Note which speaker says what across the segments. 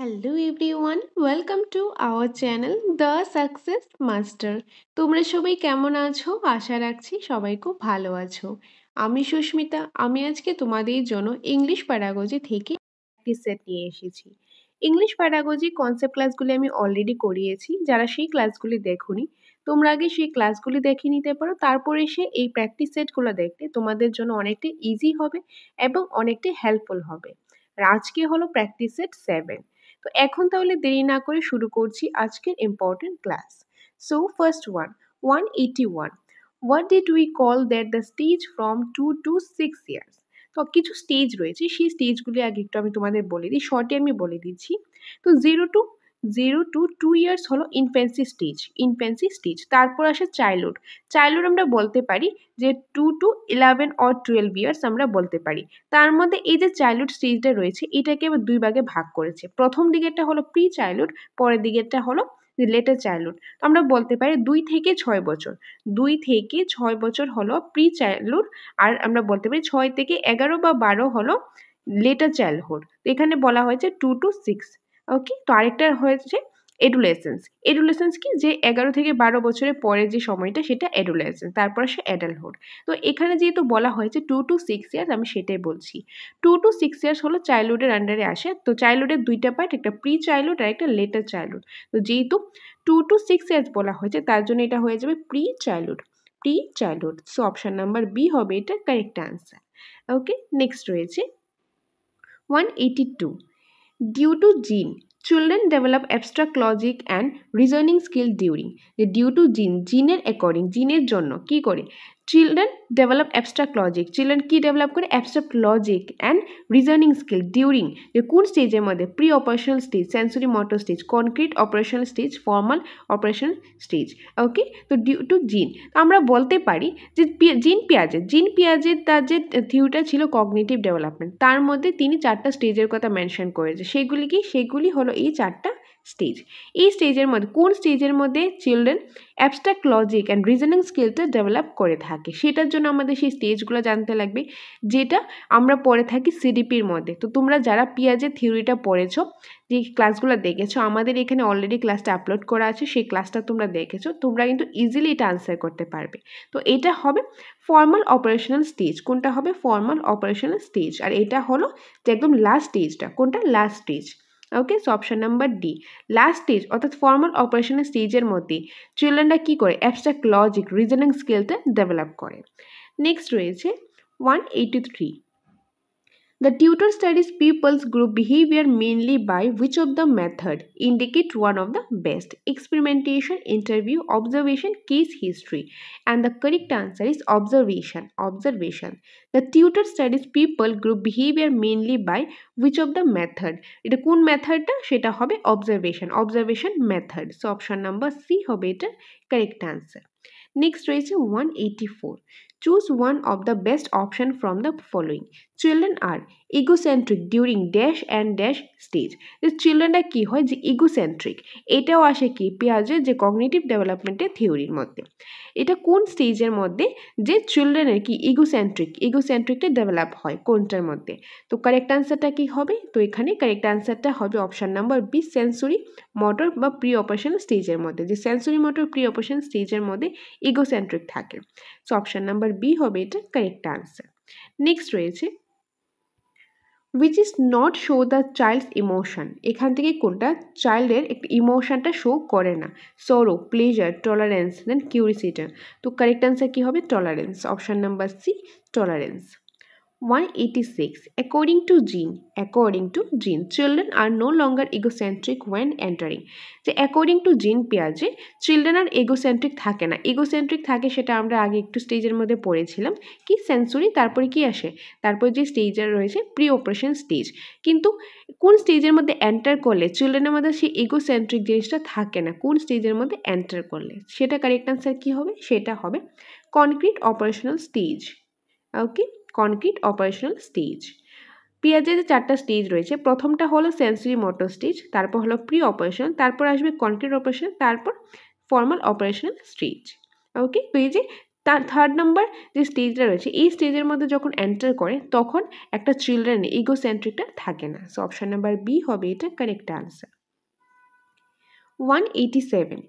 Speaker 1: Hello everyone, welcome to our channel the success master. তোমরা সবাই কেমন আছো? আশা রাখছি সবাই খুব ভালো আছো। আমি সুস্মিতা। আমি আজকে তোমাদের জন্য ইংলিশ প্যারাগজি থেকে একটি সেট নিয়ে এসেছি। ইংলিশ প্যারাগজি কনসেপ্ট ক্লাসগুলি আমি অলরেডি করিয়েছি। যারা সেই ক্লাসগুলি দেখোনি, তোমরা আগে সেই ক্লাসগুলি দেখে নিতে পারো, তারপর এসে এই প্র্যাকটিস সেটগুলো দেখতে তোমাদের জন্য অনেকটা ইজি হবে এবং অনেকটা হেল্পফুল হবে। আর আজকে হলো প্র্যাকটিস সেট 7। তো এখন তাহলে দেরি না করে শুরু করছি আজকের important class. So first one 181, what did we call that the stage from 2 to 6 years? তো কিছু স্টেজ রয়েছে, সেই স্টেজগুলি আগে একটু আমি তোমাদের বলে দিই, শর্টে আমি বলে দিচ্ছি। তো 0 to 2 years হলো ইনফ্যান্সি স্টেজ। তারপর আসে চাইল্ডহুড। চাইল্ডহুড আমরা বলতে পারি যে 2 to 11 or 12 years আমরা বলতে পারি। তার মধ্যে এই যে চাইল্ডহুড স্টেজটা রয়েছে, এটাকে আবার দুই ভাগে ভাগ করেছে। প্রথম দিকেরটা হলো প্রি চাইল্ডহুড, পরের দিকেরটা হলো লেটার চাইল্ডহুড। তো আমরা বলতে পারি 2 থেকে 6 বছর। 2 থেকে 6 বছর হলো প্রি চাইল্ডহুড, আর আমরা বলতে পারি 6 থেকে 11 বা 12 হলো লেটার চাইল্ডহুড। তো এখানে বলা হয়েছে 2 to 6। ওকে, তো আরেকটা হয়েছে এডুলেসেন্স। এডুলেসেন্স কি, যে 11 থেকে 12 বছরের পরে যে সময়টা, সেটা এডুলেসেন্স। তারপর আসে অ্যাডাল্টহুড। তো এখানে যেহেতু বলা হয়েছে 2 to 6 ইয়ার্স, আমি সেটাই বলছি। 2 to 6 ইয়ার্স হলো চাইল্ডহুডের আন্ডারে আসে। তো চাইল্ডহুডের দুইটা পার্ট, একটা প্রি চাইল্ডহুড আর একটা লেটার চাইল্ডহুড। তো যেহেতু 2 to 6 ইয়ার্স বলা হয়েছে, তার জন্য এটা হয়ে যাবে pre childhood. So option number B হবে এটা কারেক্ট আনসার। ওকে, নেক্সট রয়েছে 182, due to gene children develop abstract logic and reasoning skill during। যে ডিউ টু জিনের অ্যাকর্ডিং, জিনের জন্য কি করে children develop abstract logic, children কি ডেভেলপ করে abstract logic and reasoning skill during, যে কোন স্টেজের মধ্যে, pre operational stage, sensory motor stage, concrete operational stage, formal operational stage. Okay, তো ডিউ টু জিন আমরা বলতে পারি যে জিন পিয়াজের তার যে থিওরিটা ছিল কগনিটিভ ডেভেলপমেন্ট, তার মধ্যে তিনি 4টা স্টেজের কথা মেনশন করেছে। সেগুলি হলো এই 4টা স্টেজ। এই স্টেজের মধ্যে কোন স্টেজের মধ্যে children abstract logic and reasoning স্কিলটা ডেভেলপ করে থাকে, সেটার জন্য আমাদের সেই স্টেজগুলো জানতে লাগবে, যেটা আমরা পড়ে থাকি সিডিপির মধ্যে। তো তোমরা যারা পিয়াজের থিওরিটা পড়েছো, যে ক্লাসগুলো দেখেছো, আমাদের এখানে অলরেডি ক্লাসটা আপলোড করা আছে, সেই ক্লাসটা তোমরা দেখেছো, তোমরা কিন্তু ইজিলি এটা আনসার করতে পারবে। তো এটা হবে ফর্মাল অপারেশনাল স্টেজ। কোনটা হবে? Formal operational stage. আর এটা হলো যে একদম লাস্ট স্টেজটা, কোনটা? Last stage. Okay, so option number D, last stage অর্থাৎ ফর্মাল অপারেশনাল স্টেজের মধ্যে চিলড্রেনরা কী করে অ্যাবস্ট্রাক্ট লজিক রিজনিং স্কিলটা ডেভেলপ করে। নেক্সট রয়েছে 183, the tutor studies pupils' group behavior mainly by which of the method? Indicate one of the best. Experimentation, interview, observation, case history. And the correct answer is observation. Observation. The tutor studies people group behavior mainly by which of the method? এটা কোন মেথডটা? সেটা হবে observation. Observation method. So option number C হবে এটা correct answer. Next রয়েছে 184. Choose one of the best option from the following. Children are egocentric during dash and dash stage. যে চিলড্রেনরা কি হয়, যে ইগোসেন্ট্রিক, এটাও আসে কি পিয়াজের যে কগনিটিভ ডেভেলপমেন্টের থিওরির মধ্যে। এটা কোন স্টেজের মধ্যে যে চিলড্রেনের কি ইগোসেন্ট্রিকটা ডেভেলপ হয়, কোনটার মধ্যে? তো কারেক্ট আনসারটা কি হবে? তো এখানে কারেক্ট আনসারটা হবে option number B, sensory motor বা প্রি অপারেশন স্টেজের মধ্যে। যে সেন্সরি মোটর প্রি অপারেশন স্টেজের মধ্যে ইগোসেন্ট্রিক থাকে। সো অপশন নাম্বার বি হবে এটা কারেক্ট আনসার। নেক্সট রয়েছে which is not show the child's emotion। এখান থেকে কোনটা চাইল্ডের একটা ইমোশনটা শো করে না? Sorrow, pleasure, tolerance, then curiosity. তো কারেক্ট আনসার কি হবে? Tolerance. Option number C, tolerance. 186, according to Jean children are no longer egocentric when entering। যে অ্যাকর্ডিং টু জিন পিয়াজে চিলড্রেন আর এগোসেন্ট্রিক থাকে না। এগোসেন্ট্রিক থাকে সেটা আমরা আগে একটু স্টেজের মধ্যে পড়েছিলাম, কি সেন্সরি, তারপরে কি আসে, তারপরে যে স্টেজের রয়েছে প্রি অপারেশন স্টেজ। কিন্তু কোন স্টেজের মধ্যে এন্টার করলে চিলড্রেনের মধ্যে সেই এগোসেন্ট্রিক জিনিসটা থাকে না, কোন স্টেজের মধ্যে এন্টার করলে, সেটা কারেক্ট আনসার কি হবে? সেটা হবে কনক্রিট অপারেশনাল স্টেজ। ওকে, কনক্রিট অপারেশনাল স্টেজ। পিয়াজের যে 4টা স্টেজ রয়েছে, প্রথমটা হলো সেন্সরি মোটর স্টেজ, তারপর হলো প্রি অপারেশনাল, তারপর আসবে কনক্রিট অপারেশন, তারপর ফর্মাল অপারেশনাল স্টেজ। ওকে, তো এই যে তার থার্ড নাম্বার যে স্টেজটা রয়েছে এই স্টেজের মধ্যে যখন এন্টার করে তখন একটা চিলড্রেন ইগোসেন্ট্রিকটা থাকে না। সো অপশন নাম্বার বি হবে এটা correct answer. 187.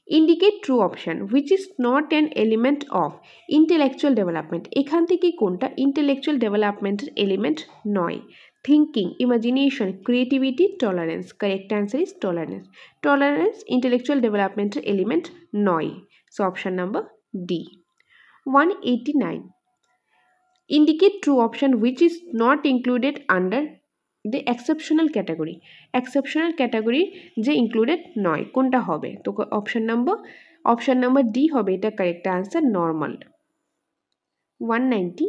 Speaker 1: Indicate true option which is not an element of intellectual development. এখান থেকে কোনটা intellectual development এলিমেন্ট নয়? Thinking, imagination, creativity, tolerance. Correct answer is tolerance. Tolerance intellectual development element নয়. So option number D. 189. Indicate true option which is not included under the exceptional category. Exceptional category যে included নয় কোনটা হবে? তো option number D হবে এটা correct answer, normal. 190.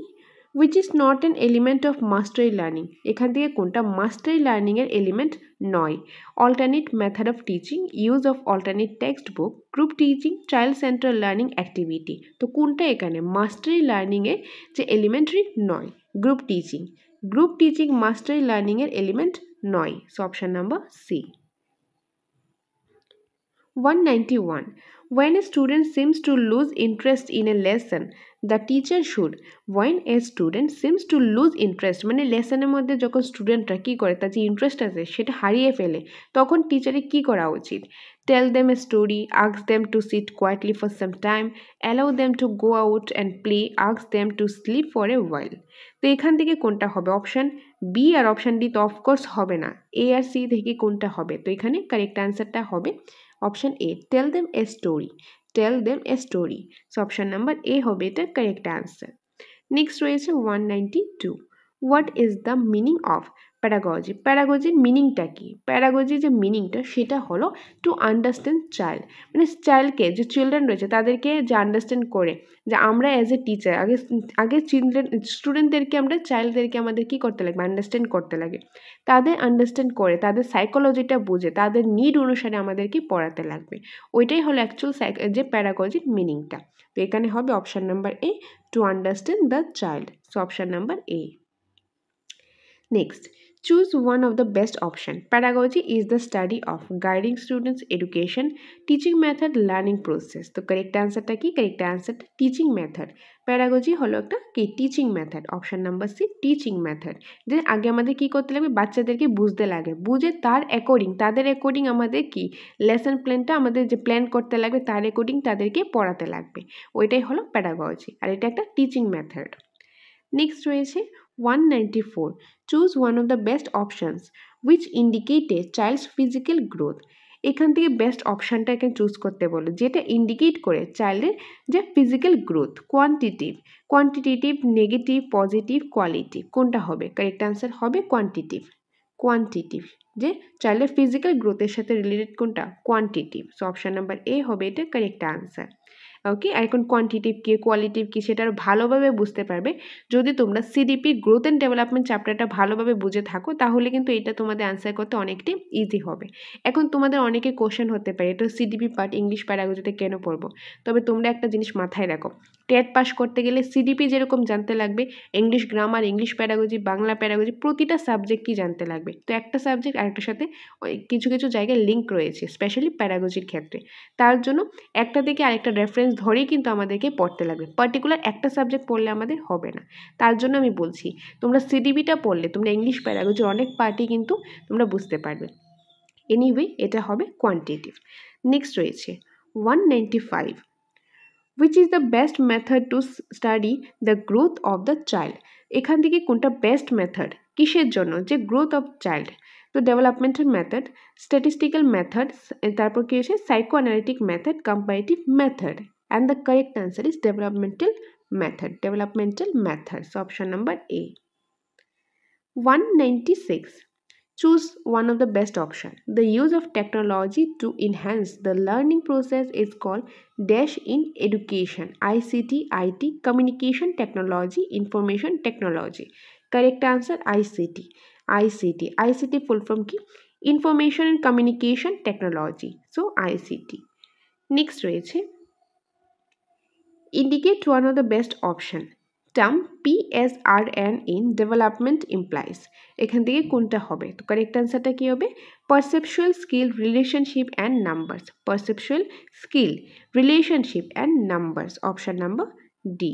Speaker 1: which is not an element of mastery learning. এখান থেকে কোনটা মাস্টারি লার্নিং এর এলিমেন্ট নয়? alternate method of teaching, use of alternate textbook, group teaching, child centered learning activity. তো কোনটা এখানে মাস্টারি লার্নিং এর যে এলিমেন্টারি নয়? গ্রুপ টিচিং মাস্টারি লার্নিং এর এলিমেন্ট নয়। So option number C. 191. When a student seems to lose interest in a lesson, the teacher should. When a student seems to lose interest মানে লেসনের মধ্যে যখন স্টুডেন্টরা কী করে, তার যে ইন্টারেস্ট আছে সেটা হারিয়ে ফেলে, তখন টিচারের কী করা উচিত? Tell them a story, ask them to sit quietly for some time, allow them to go out and play, ask them to sleep for a while. তো এখান থেকে কোনটা হবে? অপশান বি আর অপশান ডি তো অফকোর্স হবে না, এ আর C থেকে কোনটা হবে? তো এখানে কারেক্ট অ্যান্সারটা হবে option A, tell them a story. So option number A হবে এটা কারেক্ট অ্যান্সার। নেক্সট রয়েছে 192. What is the meaning of pedagogy? প্যারাগজির মিনিংটা কি? প্যারাগজির যে মিনিংটা সেটা হলো টু আন্ডারস্ট্যান্ড চাইল্ড, মানে চাইল্ডকে, যে চিলড্রেন রয়েছে তাদেরকে যে আন্ডারস্ট্যান্ড করে, যে আমরা অ্যাজ এ টিচার আগে স্টুডেন্টদেরকে চাইল্ডদেরকে আমাদের কী করতে লাগবে? আন্ডারস্ট্যান্ড করতে লাগে, তাদের আন্ডারস্ট্যান্ড করে তাদের সাইকোলজিটা বুঝে তাদের নিড অনুসারে আমাদেরকে পড়াতে লাগবে। ওইটাই হলো অ্যাকচুয়াল যে প্যারাগজির মিনিংটা। তো এখানে হবে option number A, to understand the child. So option number A. Next, choose one of the best option. Pedagogy is the study of guiding students' education, teaching method, learning process. তো correct অ্যান্সারটা কি? Correct অ্যান্সারটা teaching method. প্যারাগজি হলো একটা কি? Teaching method. Option number C, teaching method. যে আগে আমাদের কি করতে লাগবে? বাচ্চাদেরকে বুঝতে লাগে, বুঝে তাদের অ্যাকর্ডিং আমাদের কি লেসন প্ল্যানটা আমাদের যে প্ল্যান করতে লাগবে তার অ্যাকর্ডিং তাদেরকে পড়াতে লাগবে, ওইটাই হলো প্যারাগজি, আর এটা একটা টিচিং মেথড। নেক্সট রয়েছে 194. Choose one of the best options which indicate a child's physical growth. এখান থেকে বেস্ট অপশানটা এখানে চুজ করতে বলো যেটা ইন্ডিকেট করে চাইল্ডের যে physical growth. Quantitative, negative, positive, qualitative, কোনটা হবে? কারেক্ট অ্যান্সার হবে কোয়ান্টিটিভ, যে চাইল্ডের ফিজিক্যাল গ্রোথের সাথে রিলেটেড কোনটা? Quantitative. So option number A হবে এটা কারেক্ট অ্যান্সার। ওকে, আর এখন কোয়ান্টিটিভ কি কোয়ালিটিভ কি সেটা আরও ভালোভাবে বুঝতে পারবে যদি তোমরা সিডিপি গ্রোথ অ্যান্ড ডেভেলপমেন্ট চ্যাপ্টারটা ভালোভাবে বুঝে থাকো, তাহলে কিন্তু এটা তোমাদের আনসার করতে অনেকটাই ইজি হবে। এখন তোমাদের অনেকে কোশ্চেন হতে পারে এটা সিডিপি পার্ট ইংলিশ প্যারাগজিতে কেন পড়বো? তবে তোমরা একটা জিনিস মাথায় রাখো, টেট পাস করতে গেলে সিডিপি যেরকম জানতে লাগবে, ইংলিশ গ্রামার, ইংলিশ প্যারাগজি, বাংলা প্যারাগজি, প্রতিটা সাবজেক্টই জানতে লাগবে। তো একটা সাবজেক্ট আরেকটার সাথে কিছু কিছু জায়গায় লিঙ্ক রয়েছে, স্পেশালি প্যারাগজির ক্ষেত্রে। তার জন্য একটা থেকে আরেকটা রেফারেন্স ধরেই কিন্তু আমাদেরকে পড়তে লাগবে, পার্টিকুলার একটা সাবজেক্ট পড়লে আমাদের হবে না। তার জন্য আমি বলছি তোমরা সিডিপিটা পড়লে তোমরা ইংলিশ প্যারাগজির অনেক পার্টই কিন্তু তোমরা বুঝতে পারবে। এনিওয়ে এটা হবে কোয়ান্টিটিভ। নেক্সট রয়েছে 195. which is the best method to study the growth of the child? এখান থেকে কোনটা বেস্ট মেথড কিসের জন্য? যে গ্রোথ অফ চাইল্ড। তো ডেভেলপমেন্টাল মেথড, স্ট্যাটিস্টিক্যাল মেথড, তারপর কি হচ্ছে psycho analytic method, comparative method, and the correct answer is developmental method. So option number A. 196. Choose one of the best option. The use of technology to enhance the learning process is called dash in education. ICT, IT, communication technology, information technology. Correct answer ICT. ICT full form ki information and communication technology. So ICT. Next রয়েছে indicate one of the best option. Term PSRN in development implies. এখান থেকে কোনটা হবে? তো correct অ্যান্সারটা কি হবে? Perceptual skill, relationship and numbers. Option number D.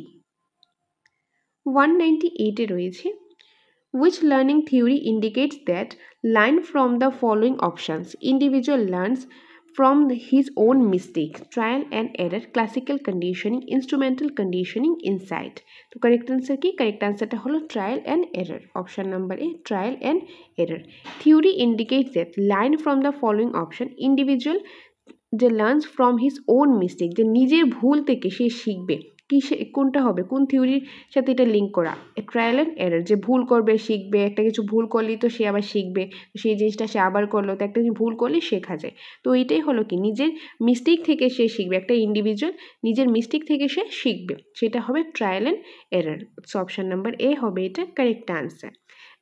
Speaker 1: 198 রয়েছে, which learning theory indicates that line from the following options individual learns from his own mistakes, trial and error, classical conditioning, instrumental conditioning, insight। তো correct answer কি? Correct আনসারটা হলো trial and error, option number A trial and error. Theory indicates that line from the following option individual যে learns from his own mistake, যে নিজের ভুল থেকে সে শিখবে, কি সে কোনটা হবে, কোন থিওরির সাথে এটা লিঙ্ক করা? ট্রায়াল অ্যান্ড এরর, যে ভুল করবে শিখবে, একটা কিছু ভুল করলেই তো সে আবার শিখবে, সেই জিনিসটা সে আবার করলো, তো একটা ভুল করলেই শেখা যায়। তো এইটাই হলো কি, নিজের মিস্টেক থেকে সে শিখবে, একটা ইন্ডিভিজুয়াল নিজের মিস্টেক থেকে সে শিখবে, সেটা হবে trial and error. So option number A হবে এটা কারেক্ট আনসার।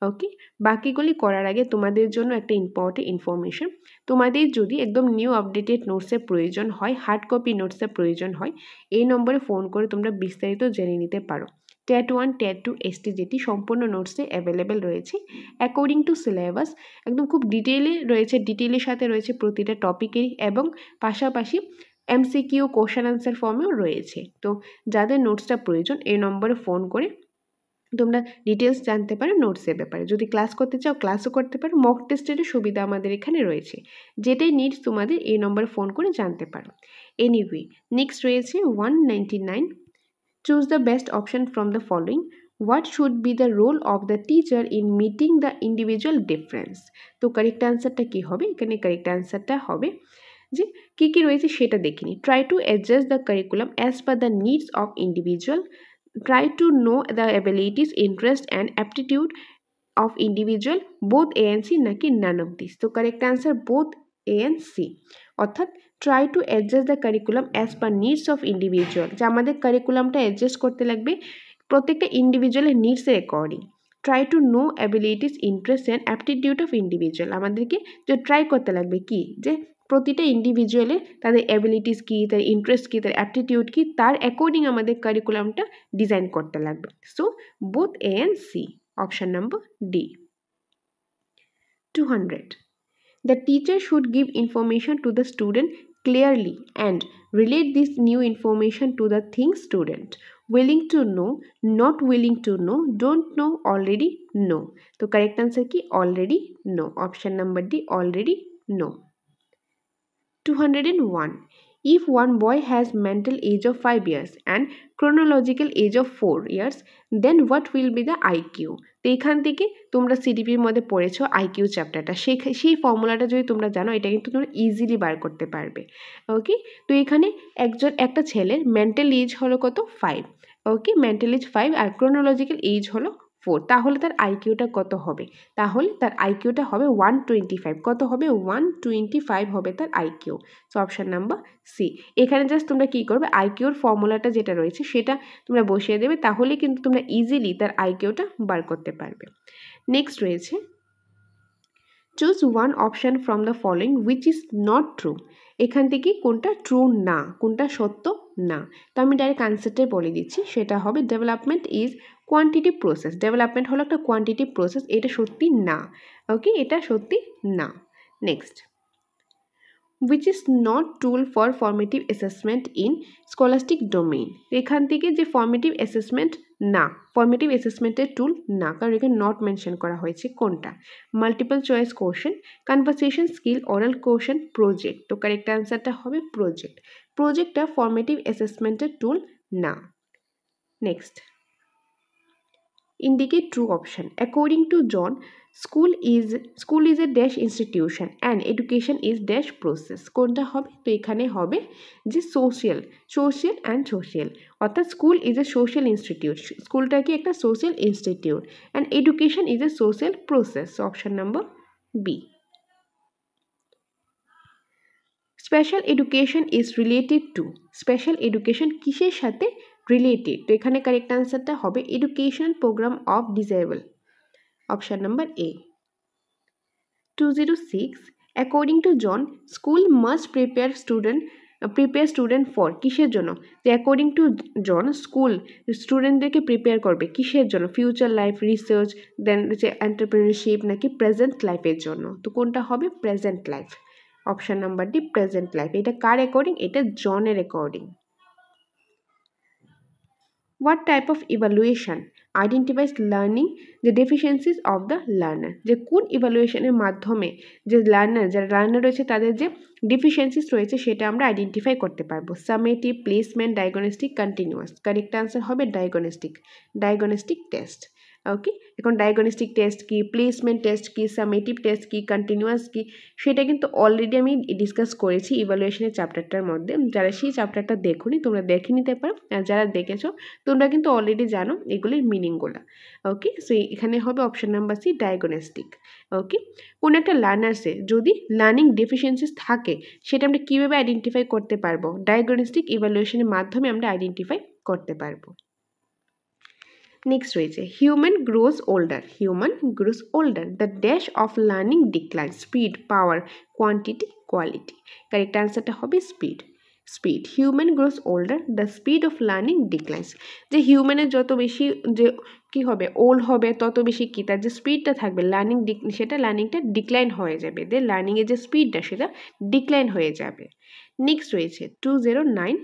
Speaker 1: ওকে, বাকিগুলি করার আগে তোমাদের জন্য একটা ইম্পর্টেন্ট ইনফরমেশন, তোমাদের যদি একদম নিউ আপডেটেড নোটসের প্রয়োজন হয়, হার্ড কপি নোটসের প্রয়োজন হয়, এই নম্বরে ফোন করে তোমরা বিস্তারিত জেনে নিতে পারো। টেট 1, টেট 2, এসটি যেটি সম্পূর্ণ নোটসে অ্যাভেলেবেল রয়েছে অ্যাকর্ডিং টু সিলেবাস, একদম খুব ডিটেইলে রয়েছে, ডিটেইলের সাথে রয়েছে প্রতিটা টপিকেরই, এবং পাশাপাশি এমসিকিউ কোশ্চেন আনসার ফর্মেও রয়েছে। তো যাদের নোটসটা প্রয়োজন এই নম্বরে ফোন করে তোমরা ডিটেলস জানতে পারো নোটসের ব্যাপারে। যদি ক্লাস করতে চাও ক্লাসও করতে পারো, মক টেস্টেরও সুবিধা আমাদের এখানে রয়েছে, যেটাই নিডস তোমাদের এই নম্বরে ফোন করে জানতে পারো। এনিওয়ে, নেক্সট রয়েছে 199, choose the best option from the following, what should be the role of the teacher in meeting the individual difference. তো কারেক্ট অ্যান্সারটা কী হবে? এখানে কারেক্ট অ্যান্সারটা হবে যে কী কী রয়েছে সেটা দেখিনি। Try to adjust the curriculum as per the needs of individual, try to know the abilities, interest and aptitude of individual, both A and C নাকি none of this। তো correct answer both A and C, অর্থাৎ try to adjust the curriculum as per needs of individual, যে আমাদের কারিকুলামটা adjust করতে লাগবে প্রত্যেকটা ইন্ডিভিজুয়ালের নিডসের according. Try to know abilities, interest and aptitude of individual, আমাদেরকে যে ট্রাই করতে লাগবে কি, যে প্রতিটা ইন্ডিভিজুয়ালের তাদের অ্যাবিলিটিস কী, তার ইন্টারেস্ট কী, তার অ্যাপটিটিউড কী, তার অ্যাকর্ডিং আমাদের কারিকুলামটা ডিজাইন করতে লাগবে। So both A and C, option number D. 200, the teacher should give information to the student clearly and relate this new information to the things student willing to know, not willing to know, don't know, already know। তো correct answer কি? Already no, option number D already no. 201, if one boy has mental age of 5 years and chronological age of 4 years, then what will be the IQ? তো এখান থেকে তোমরা সিডিপির মধ্যে পড়েছো IQ চ্যাপ্টারটা, সেই ফর্মুলাটা যদি তোমরা জানো এটা কিন্তু তোমরা ইজিলি বার করতে পারবে। ওকে, তো এখানে একটা ছেলের মেন্টাল এজ হলো কত? 5। ওকে, মেন্টাল এজ 5 আর ক্রোনোলজিক্যাল এজ হলো 4, তাহলে তার আইকিউটা কত হবে? তাহলে তার আইকিউটা হবে 125। কত হবে? 125 হবে তার IQ. So option number C. এখানে জাস্ট তোমরা কী করবে, আইকিউর ফর্মুলাটা যেটা রয়েছে সেটা তোমরা বসিয়ে দেবে, তাহলে কিন্তু তোমরা ইজিলি তার আইকিউটা বার করতে পারবে। নেক্সট রয়েছে choose one option from the following which is not true. এখান থেকে কোনটা ট্রু না, কোনটা সত্য না। তো আমি ডাইরেক্ট আনসারটাই বলে দিচ্ছি, সেটা হবে development is quantitative process. Development হলো একটা কোয়ান্টিটিভ প্রসেস, এটা সত্যি না। ওকে, এটা সত্যি না। Next, which is not tool for formative assessment in scholastic domain। এখান থেকে যে ফর্মেটিভ অ্যাসেসমেন্ট না, ফর্মেটিভ অ্যাসেসমেন্টের টুল না, কারণ এখানে নট মেনশন করা হয়েছে কোনটা। Multiple choice question, conversation skill, oral question, project. তো কারেক্ট অ্যান্সারটা হবে প্রজেক্ট। প্রজেক্টটা ফর্মেটিভ অ্যাসেসমেন্টের টুল না। Next, indicate true option. According to John, school is a dash institution and education is dash process। কোনটা হবে? তো এখানে হবে যে সোশ্যাল অ্যান্ড সোশ্যাল, অর্থাৎ school is a social institute, স্কুলটা কি একটা social institute, and education is a social process. Option number B. Special education is related to, special education কিসের সাথে রিলেটেড? তো এখানে কারেক্ট আনসারটা হবে educational program of disable, option number A. 206, according to John school must prepare student for, কিসের জন্য? যে অ্যাকর্ডিং টু জন স্কুল স্টুডেন্টদেরকে প্রিপেয়ার করবে কিসের জন্য? ফিউচার লাইফ, রিসার্চ, দেন হচ্ছে এন্টারপ্রেনারশিপ, নাকি প্রেজেন্ট লাইফের জন্য? তো কোনটা হবে? Present life, option number D present life. এটা কার অ্যাকর্ডিং? এটা জনের according. What type of evaluation identifies learning যে ডেফিসিয়েন্সিস অফ দ্য লার্নার, যে কোন ইভ্যালুয়েশনের মাধ্যমে যে যারা লার্নার রয়েছে তাদের যে ডিফিসিয়েন্সিস রয়েছে সেটা আমরা আইডেন্টিফাই করতে পারবো। Summative, placement, diagnostic, continuous. Correct answer হবে ডায়াগনস্টিক টেস্ট। ওকে, এখন ডায়াগনস্টিক টেস্ট কি, প্লেসমেন্ট টেস্ট কি, সামেটিভ টেস্ট কি, কন্টিনিউয়াস কি, সেটা কিন্তু অলরেডি আমি ডিসকাস করেছি ইভ্যালুয়েশনের চ্যাপ্টারটার মধ্যে। যারা সেই চ্যাপ্টারটা দেখোনি তোমরা দেখে নিতে পারো, আর যারা দেখেছো তোমরা কিন্তু অলরেডি জানো এগুলির মিনিংগুলো। ওকে, সো এখানে হবে অপশন নাম্বার সি, ডায়াগনস্টিক। ওকে, কোনো একটা লার্নার্সে যদি লার্নিং ডেফিসিয়েন্সিস থাকে সেটা আমরা কীভাবে আইডেন্টিফাই করতে পারবো? ডায়াগনস্টিক ইভ্যালুয়েশনের মাধ্যমে আমরা আইডেন্টিফাই করতে পারবো। নেক্সট রয়েছে human grows older, the dash of learning decline, speed, power, quantity, quality. Correct আনসারটা হবে speed. Human grows older, the speed of learning declines. যে হিউম্যানের যত বেশি যে কী হবে, ওল্ড হবে, তত বেশি কী তার যে স্পিডটা থাকবে লার্নিংটা ডিক্লাইন হয়ে যাবে, লার্নিংয়ের যে স্পিডটা সেটা ডিক্লাইন হয়ে যাবে। নেক্সট রয়েছে 209,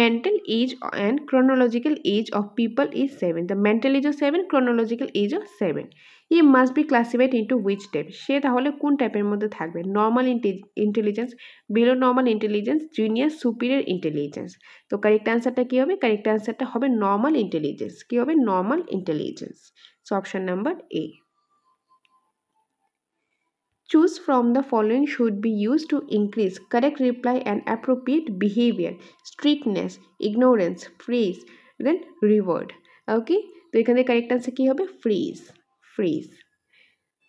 Speaker 1: mental age and chronological age of people is 7. The mental age of 7, chronological age of 7. He must be classified into which type? সে তাহলে কোন টাইপের মধ্যে থাকবে? Normal intelligence, below normal intelligence, junior, superior intelligence. তো correct আনসারটা কী হবে? Correct আনসারটা হবে নর্মাল ইন্টেলিজেন্স। কী হবে? Normal intelligence. So option number A. Choose from the following should be used to increase correct reply and appropriate behavior: strictness, ignorance, freeze, then reward. Okay, তো এখানে correct answer কি হবে? Fridge.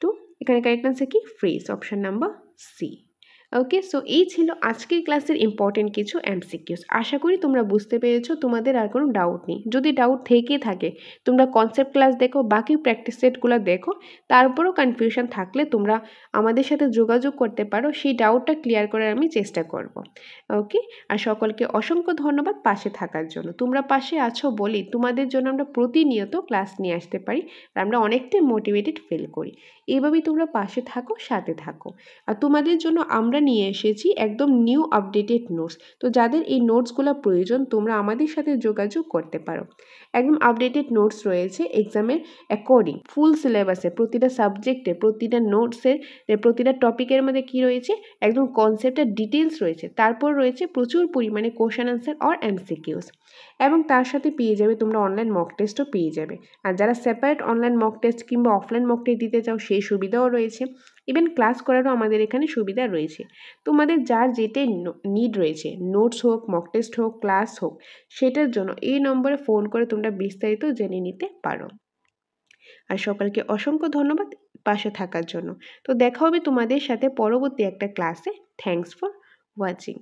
Speaker 1: তো এখানে correct answer কি? Fridge, option number C. Okay, so এই ছিল আজকের ক্লাসের ইম্পর্টেন্ট কিছু এমসিকিউস। আশা করি তোমরা বুঝতে পেরেছো, তোমাদের আর কোনো ডাউট নেই। যদি ডাউট থেকে থাকে তোমরা কনসেপ্ট ক্লাস দেখো, বাকি প্র্যাকটিস সেটগুলো দেখো, তারপরও কনফিউশন থাকলে তোমরা আমাদের সাথে যোগাযোগ করতে পারো, সেই ডাউটটা ক্লিয়ার করার আমি চেষ্টা করব। ওকে, আর সকলকে অসংখ্য ধন্যবাদ পাশে থাকার জন্য। তোমরা পাশে আছো বলেই তোমাদের জন্য আমরা প্রতিনিয়ত ক্লাস নিয়ে আসতে পারি, আর আমরা অনেকটাই মোটিভেটেড ফিল করি। এইভাবেই তোমরা পাশে থাকো, সাথে থাকো। আর তোমাদের জন্য আমরা নিয়ে এসেছি একদম নিউ আপডেটেড নোটস। তো যাদের এই নোটসগুলো প্রয়োজন তোমরা আমাদের সাথে যোগাযোগ করতে পারো। একদম আপডেটেড নোটস রয়েছে এক্সামের অ্যাকর্ডিং, ফুল সিলেবাসে, প্রতিটা সাবজেক্টে, প্রতিটা নোটসের, প্রতিটা টপিকের মধ্যে কি রয়েছে একদম কনসেপ্টের ডিটেলস রয়েছে। তারপর রয়েছে প্রচুর পরিমাণে কোশ্চেন আনসার অর এমসিকিউস, এবং তার সাথে পেয়ে যাবে তোমরা অনলাইন মক টেস্টও পেয়ে যাবে। আর যারা সেপারেট অনলাইন মক টেস্ট কিংবা অফলাইন মক টেস্ট দিতে চাও সেই সুবিধাও রয়েছে। ইভেন ক্লাস করারও আমাদের এখানে সুবিধা রয়েছে। তোমাদের যার যেটাই নিড রয়েছে, নোটস হোক, মক টেস্ট হোক, ক্লাস হোক, সেটার জন্য এই নম্বরে ফোন করে তোমরা বিস্তারিত জেনে নিতে পারো। আর সকলকে অসংখ্য ধন্যবাদ পাশে থাকার জন্য। তো দেখা হবে তোমাদের সাথে পরবর্তী একটা ক্লাসে। Thanks for watching.